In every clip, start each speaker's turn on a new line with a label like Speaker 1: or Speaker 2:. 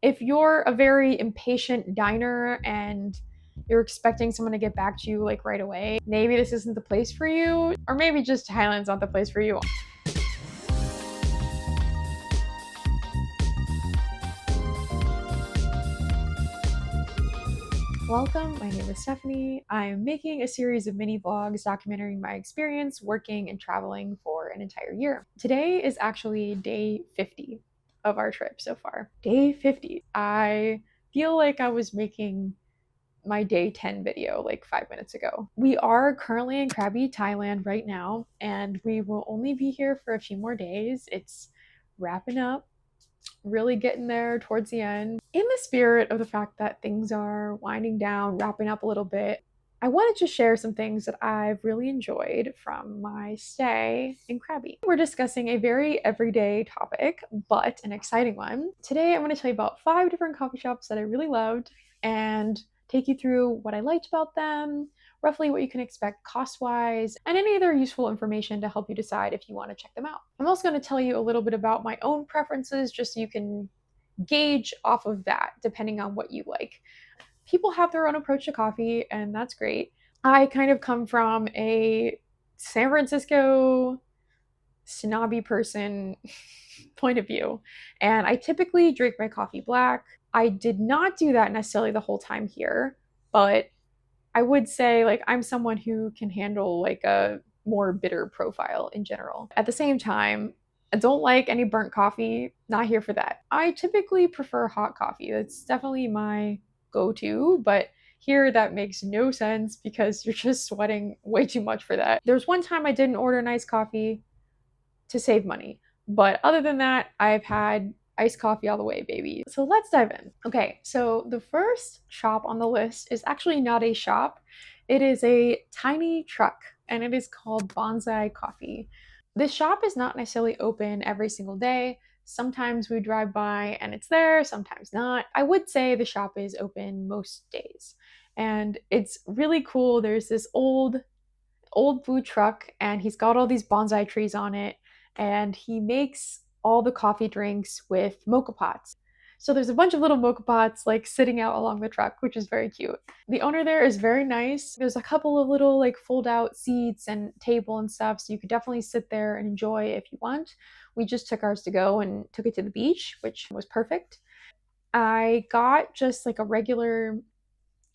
Speaker 1: If you're a very impatient diner and you're expecting someone to get back to you like right away, maybe this isn't the place for you, or maybe just Thailand's not the place for you. Welcome, my name is Stephanie. I'm making a series of mini vlogs documenting my experience working and traveling for an entire year. Today is actually day 50 of our trip so far. Day 50. I feel like I was making my day 10 video like 5 minutes ago. We are currently in Krabi, Thailand right now, and we will only be here for a few more days. It's wrapping up, really getting there towards the end. In the spirit of the fact that things are winding down, wrapping up a little bit, I wanted to share some things that I've really enjoyed from my stay in Krabi. We're discussing a very everyday topic, but an exciting one. Today I'm going to tell you about 5 different coffee shops that I really loved and take you through what I liked about them, roughly what you can expect cost-wise, and any other useful information to help you decide if you want to check them out. I'm also going to tell you a little bit about my own preferences just so you can gauge off of that depending on what you like. People have their own approach to coffee, and that's great. I kind of come from a San Francisco snobby person point of view, and I typically drink my coffee black. I did not do that necessarily the whole time here, but I would say like I'm someone who can handle like a more bitter profile in general. At the same time, I don't like any burnt coffee, not here for that. I typically prefer hot coffee. That's definitely my go-to, but here that makes no sense because you're just sweating way too much for that. There's one time I didn't order an iced coffee to save money, but other than that, I've had iced coffee all the way, baby. So let's dive in. Okay, so the first shop on the list is actually not a shop. It is a tiny truck, and it is called Bonsai Coffee. This shop is not necessarily open every single day. Sometimes we drive by and it's there, sometimes not. I would say the shop is open most days. And it's really cool. There's this old food truck, and he's got all these bonsai trees on it, and he makes all the coffee drinks with mocha pots. So there's a bunch of little mocha pots like sitting out along the truck, which is very cute. The owner there is very nice. There's a couple of little like fold out seats and table and stuff, so you could definitely sit there and enjoy if you want. We just took ours to go and took it to the beach, which was perfect. I got just like a regular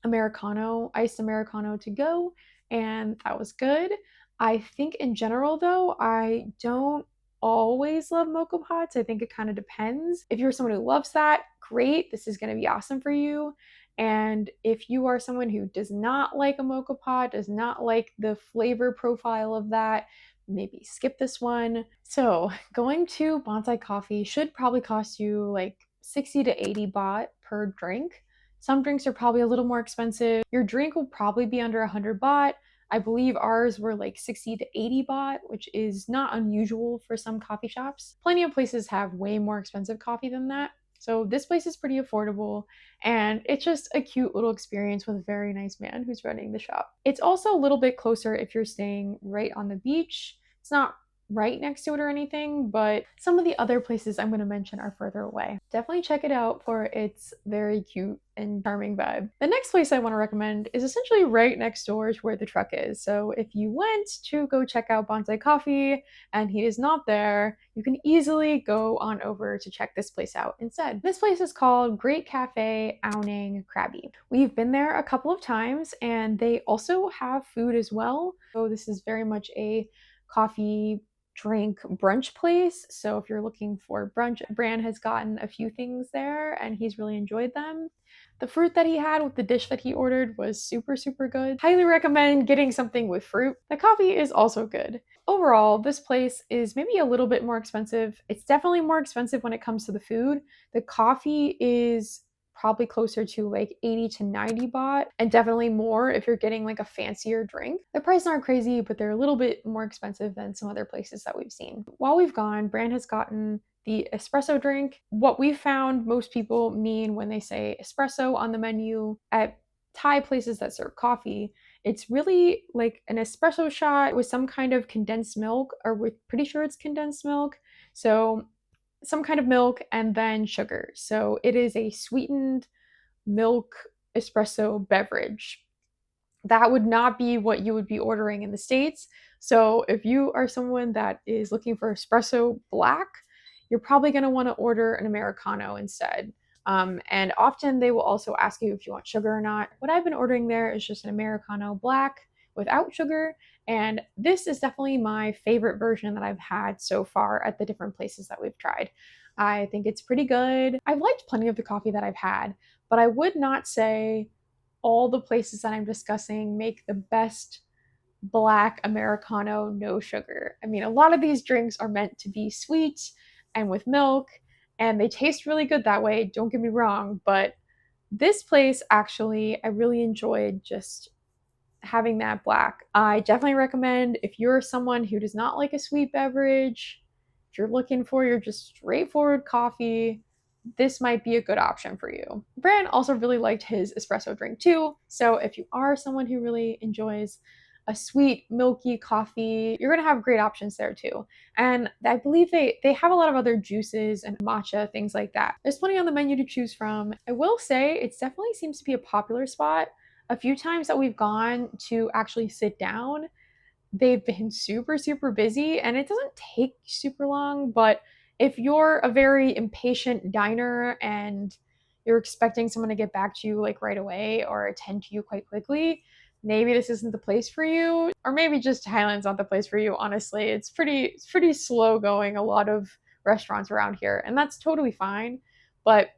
Speaker 1: Americano, iced Americano to go, and that was good. I think in general though, I don't always love mocha pots. I think it kind of depends. If you're someone who loves that, great. This is going to be awesome for you. And if you are someone who does not like a mocha pot, does not like the flavor profile of that, maybe skip this one. So, going to Bonsai Coffee should probably cost you like 60 to 80 baht per drink. Some drinks are probably a little more expensive. Your drink will probably be under 100 baht. I believe ours were like 60 to 80 baht, which is not unusual for some coffee shops. Plenty of places have way more expensive coffee than that. So this place is pretty affordable, and it's just a cute little experience with a very nice man who's running the shop. It's also a little bit closer if you're staying right on the beach. It's not right next to it or anything, but some of the other places I'm going to mention are further away. Definitely check it out for its very cute and charming vibe. The next place I want to recommend is essentially right next door to where the truck is. So if you went to go check out Bonsai Coffee and he is not there, you can easily go on over to check this place out instead. This place is called Great Cafe Aonang Krabi. We've been there a couple of times, and they also have food as well. So this is very much a coffee drink brunch place. So if you're looking for brunch, Bran has gotten a few things there and he's really enjoyed them. The fruit that he had with the dish that he ordered was super, super good. Highly recommend getting something with fruit. The coffee is also good. Overall, this place is maybe a little bit more expensive. It's definitely more expensive when it comes to the food. The coffee is probably closer to like 80 to 90 baht, and definitely more if you're getting like a fancier drink. The prices aren't crazy, but they're a little bit more expensive than some other places that we've seen. While we've gone, Bran has gotten the espresso drink. What we found most people mean when they say espresso on the menu at Thai places that serve coffee, it's really like an espresso shot with some kind of condensed milk, or we're pretty sure it's condensed milk. So some kind of milk and then sugar. So it is a sweetened milk espresso beverage. That would not be what you would be ordering in the States. So if you are someone that is looking for espresso black, you're probably going to want to order an Americano instead. And often they will also ask you if you want sugar or not. What I've been ordering there is just an Americano black without sugar. And this is definitely my favorite version that I've had so far at the different places that we've tried. I think it's pretty good. I've liked plenty of the coffee that I've had, but I would not say all the places that I'm discussing make the best black Americano, no sugar. I mean, a lot of these drinks are meant to be sweet and with milk, and they taste really good that way, don't get me wrong, but this place actually, I really enjoyed just having that black. I definitely recommend if you're someone who does not like a sweet beverage, if you're looking for your just straightforward coffee, this might be a good option for you. Bran also really liked his espresso drink too, so if you are someone who really enjoys a sweet, milky coffee, you're gonna have great options there too. And I believe they have a lot of other juices and matcha, things like that. There's plenty on the menu to choose from. I will say it definitely seems to be a popular spot. A few times that we've gone to actually sit down, they've been super, super busy, and it doesn't take super long, but if you're a very impatient diner and you're expecting someone to get back to you like right away or attend to you quite quickly, maybe this isn't the place for you, or maybe just Thailand's not the place for you. Honestly, it's pretty slow going, a lot of restaurants around here, and that's totally fine. But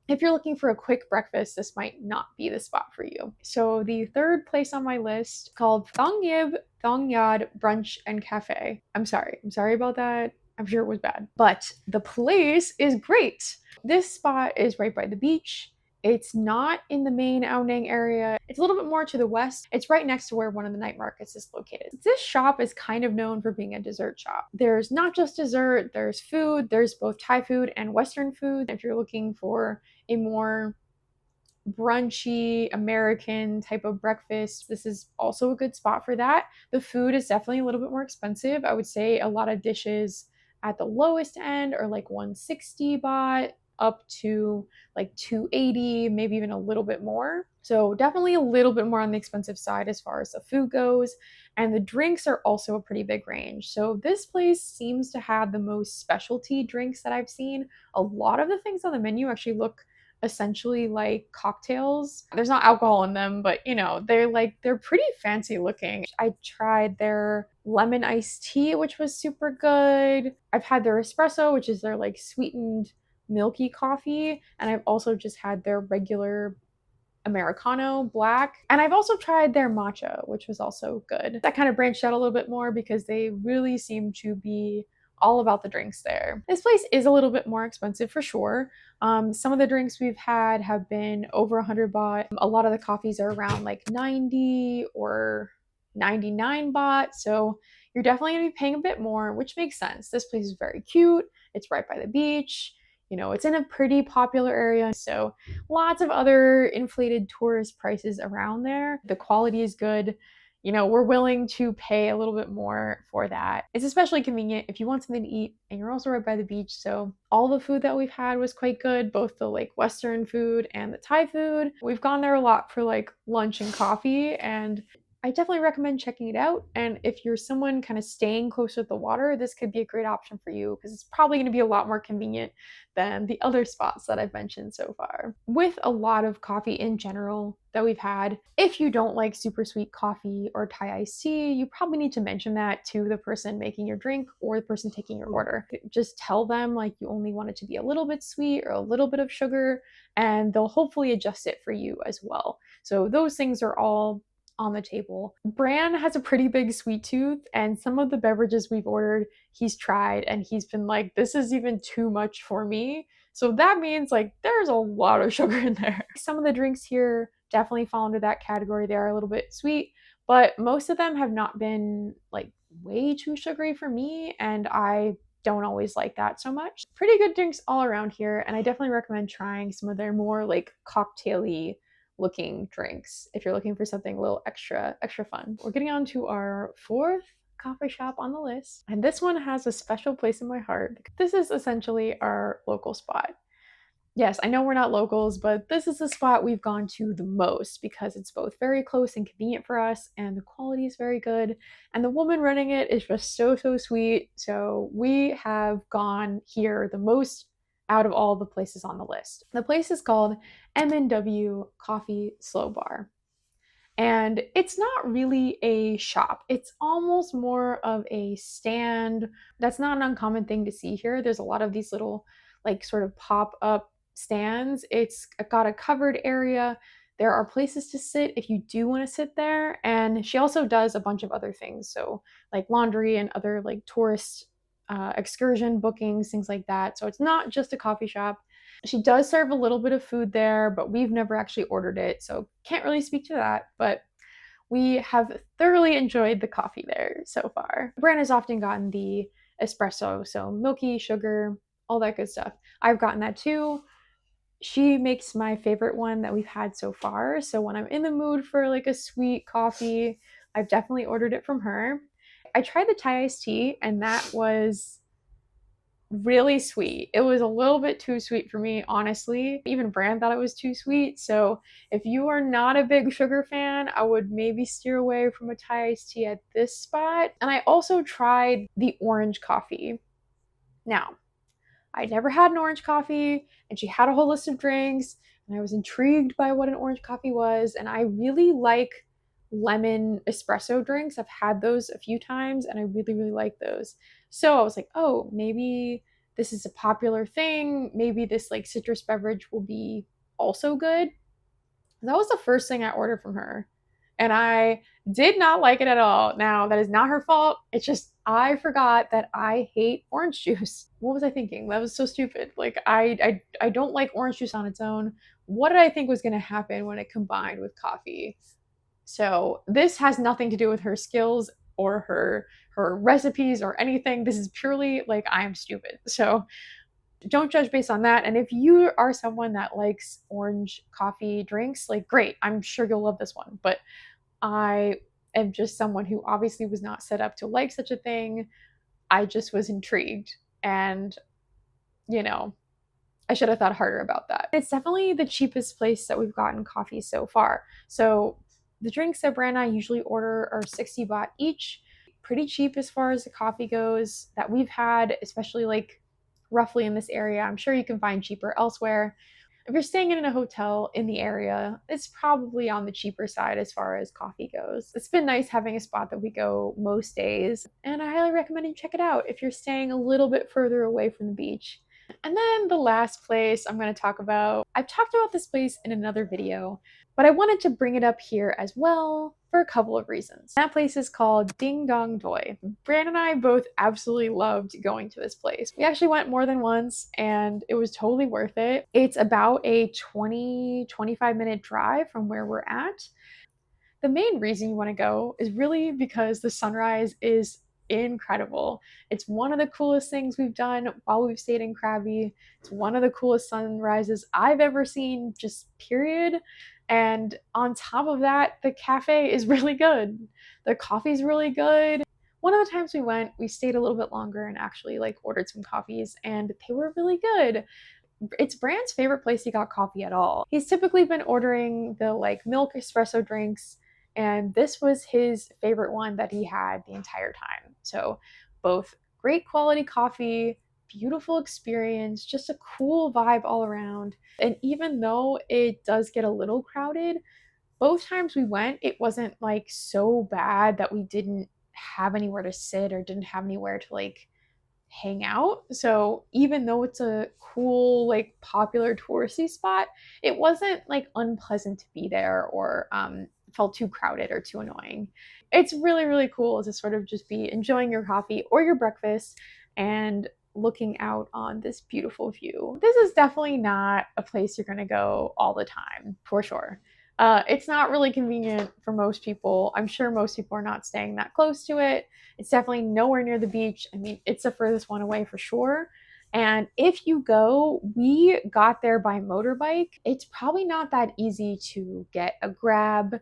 Speaker 1: if you're looking for a quick breakfast, this might not be the spot for you. So the third place on my list, called Thongyib Thongyod Brunch and Cafe. I'm sorry about that. I'm sure it was bad, but the place is great. This spot is right by the beach. It's not in the main Ao Nang area. It's a little bit more to the west. It's right next to where one of the night markets is located. This shop is kind of known for being a dessert shop. There's not just dessert, there's food. There's both Thai food and Western food. If you're looking for a more brunchy American type of breakfast, this is also a good spot for that. The food is definitely a little bit more expensive. I would say a lot of dishes at the lowest end are like 160 baht up to like 280, maybe even a little bit more. So definitely a little bit more on the expensive side as far as the food goes. And the drinks are also a pretty big range. So this place seems to have the most specialty drinks that I've seen. A lot of the things on the menu actually look essentially like cocktails. There's not alcohol in them, but they're pretty fancy looking. I tried their lemon iced tea, which was super good. I've had their espresso, which is their like sweetened milky coffee, and I've also just had their regular Americano black. And I've also tried their matcha, which was also good. That kind of branched out a little bit more because they really seem to be all about the drinks there. This place is a little bit more expensive for sure. Some of the drinks we've had have been over 100 baht. A lot of the coffees are around like 90 or 99 baht. So you're definitely gonna be paying a bit more, which makes sense. This place is very cute. It's right by the beach. It's in a pretty popular area. So lots of other inflated tourist prices around there. The quality is good. We're willing to pay a little bit more for that. It's especially convenient if you want something to eat and you're also right by the beach. So all the food that we've had was quite good, both the like Western food and the Thai food. We've gone there a lot for like lunch and coffee, and I definitely recommend checking it out. And if you're someone kind of staying close to the water, this could be a great option for you because it's probably going to be a lot more convenient than the other spots that I've mentioned so far. With a lot of coffee in general that we've had, if you don't like super sweet coffee or Thai iced tea, you probably need to mention that to the person making your drink or the person taking your order. Just tell them like you only want it to be a little bit sweet or a little bit of sugar, and they'll hopefully adjust it for you as well. So those things are all on the table. Bran has a pretty big sweet tooth, and some of the beverages we've ordered, he's tried and he's been like, this is even too much for me. So that means like there's a lot of sugar in there. Some of the drinks here definitely fall into that category. They are a little bit sweet, but most of them have not been like way too sugary for me, and I don't always like that so much. Pretty good drinks all around here, and I definitely recommend trying some of their more like cocktaily looking drinks if you're looking for something a little extra fun. We're getting on to our fourth coffee shop on the list. And this one has a special place in my heart. This is essentially our local spot. Yes, I know we're not locals, but this is the spot we've gone to the most because it's both very close and convenient for us, and the quality is very good. And the woman running it is just so, so sweet. So we have gone here the most out of all the places on the list. The place is called M&W Coffee Slow Bar. And it's not really a shop. It's almost more of a stand. That's not an uncommon thing to see here. There's a lot of these little, like, sort of pop-up stands. It's got a covered area. There are places to sit if you do want to sit there. And she also does a bunch of other things. So, like laundry and other, like, tourist excursion bookings, things like that. So it's not just a coffee shop. She does serve a little bit of food there, but we've never actually ordered it, so can't really speak to that. But we have thoroughly enjoyed the coffee there so far. Bran has often gotten the espresso, so milky, sugar, all that good stuff. I've gotten that too. She makes my favorite one that we've had so far, so when I'm in the mood for like a sweet coffee, I've definitely ordered it from her. I tried the Thai iced tea, and that was really sweet. It was a little bit too sweet for me, honestly. Even Bran thought it was too sweet. So if you are not a big sugar fan, I would maybe steer away from a Thai iced tea at this spot. And I also tried the orange coffee. Now, I'd never had an orange coffee, and she had a whole list of drinks, and I was intrigued by what an orange coffee was, and I really like lemon espresso drinks. I've had those a few times, and I really, really like those. So I was like, oh, maybe this is a popular thing. Maybe this like citrus beverage will be also good. That was the first thing I ordered from her, and I did not like it at all. Now, that is not her fault. It's just I forgot that I hate orange juice. What was I thinking? That was so stupid. Like I don't like orange juice on its own. What did I think was going to happen when it combined with coffee? So this has nothing to do with her skills or her recipes or anything. This is purely like I am stupid. So don't judge based on that. And if you are someone that likes orange coffee drinks, like great, I'm sure you'll love this one. But I am just someone who obviously was not set up to like such a thing. I just was intrigued, and you know, I should have thought harder about that. It's definitely the cheapest place that we've gotten coffee so far. So the drinks that Bran and I usually order are 60 baht each. Pretty cheap as far as the coffee goes that we've had, especially like roughly in this area. I'm sure you can find cheaper elsewhere. If you're staying in a hotel in the area, it's probably on the cheaper side as far as coffee goes. It's been nice having a spot that we go most days, and I highly recommend you check it out if you're staying a little bit further away from the beach. And then the last place I'm going to talk about, I've talked about this place in another video, but I wanted to bring it up here as well for a couple of reasons. That place is called Daeng Doi. Bran and I both absolutely loved going to this place. We actually went more than once, and it was totally worth it. It's about a 20-25 minute drive from where we're at. The main reason you want to go is really because the sunrise is incredible. It's one of the coolest things we've done while we've stayed in Krabi. It's one of the coolest sunrises I've ever seen, just period. And on top of that, the cafe is really good. The coffee's really good. One of the times we went, we stayed a little bit longer and actually like ordered some coffees, and they were really good. It's Bran's favorite place he got coffee at all. He's typically been ordering the like milk espresso drinks, and this was his favorite one that he had the entire time. So both great quality coffee, beautiful experience, just a cool vibe all around. And even though it does get a little crowded, both times we went, it wasn't like so bad that we didn't have anywhere to sit or didn't have anywhere to like hang out. So even though it's a cool, like popular touristy spot, it wasn't like unpleasant to be there or felt too crowded or too annoying. It's really, really cool to sort of just be enjoying your coffee or your breakfast and looking out on this beautiful view. This is definitely not a place you're gonna go all the time, for sure. It's not really convenient for most people. I'm sure most people are not staying that close to it. It's definitely nowhere near the beach. I mean, it's the furthest one away for sure. And if you go, we got there by motorbike. It's probably not that easy to get a grab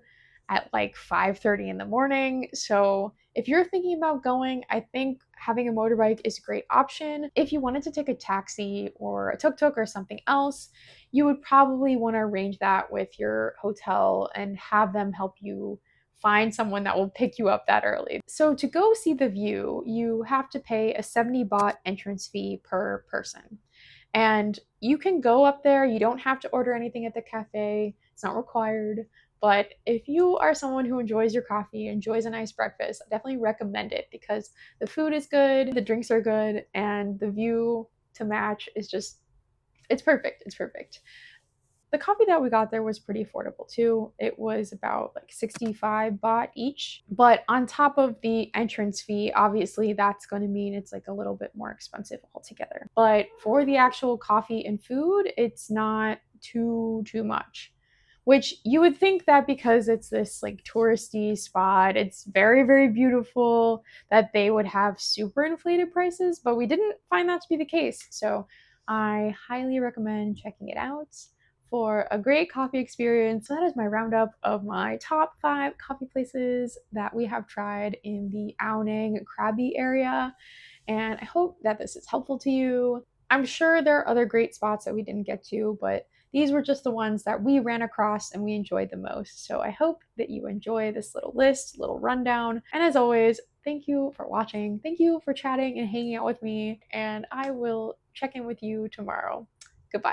Speaker 1: at like 5:30 in the morning. So If you're thinking about going, I think having a motorbike is a great option. If you wanted to take a taxi or a tuk-tuk or something else, you would probably want to arrange that with your hotel and have them help you find someone that will pick you up that early. So to go see the view, you have to pay a 70 baht entrance fee per person. And you can go up there, you don't have to order anything at the cafe, it's not required. But if you are someone who enjoys your coffee, enjoys a nice breakfast, I definitely recommend it because the food is good, the drinks are good, and the view to match is just, it's perfect. It's perfect. The coffee that we got there was pretty affordable too. It was about like 65 baht each. But on top of the entrance fee, obviously that's going to mean it's like a little bit more expensive altogether. But for the actual coffee and food, it's not too much. Which you would think that because it's this like touristy spot, it's very, very beautiful, that they would have super inflated prices, but we didn't find that to be the case. So I highly recommend checking it out for a great coffee experience. So that is my roundup of my top 5 coffee places that we have tried in the Ao Nang Krabi area. And I hope that this is helpful to you. I'm sure there are other great spots that we didn't get to, but these were just the ones that we ran across and we enjoyed the most. So I hope that you enjoy this little list, little rundown. And as always, thank you for watching. Thank you for chatting and hanging out with me. And I will check in with you tomorrow. Goodbye.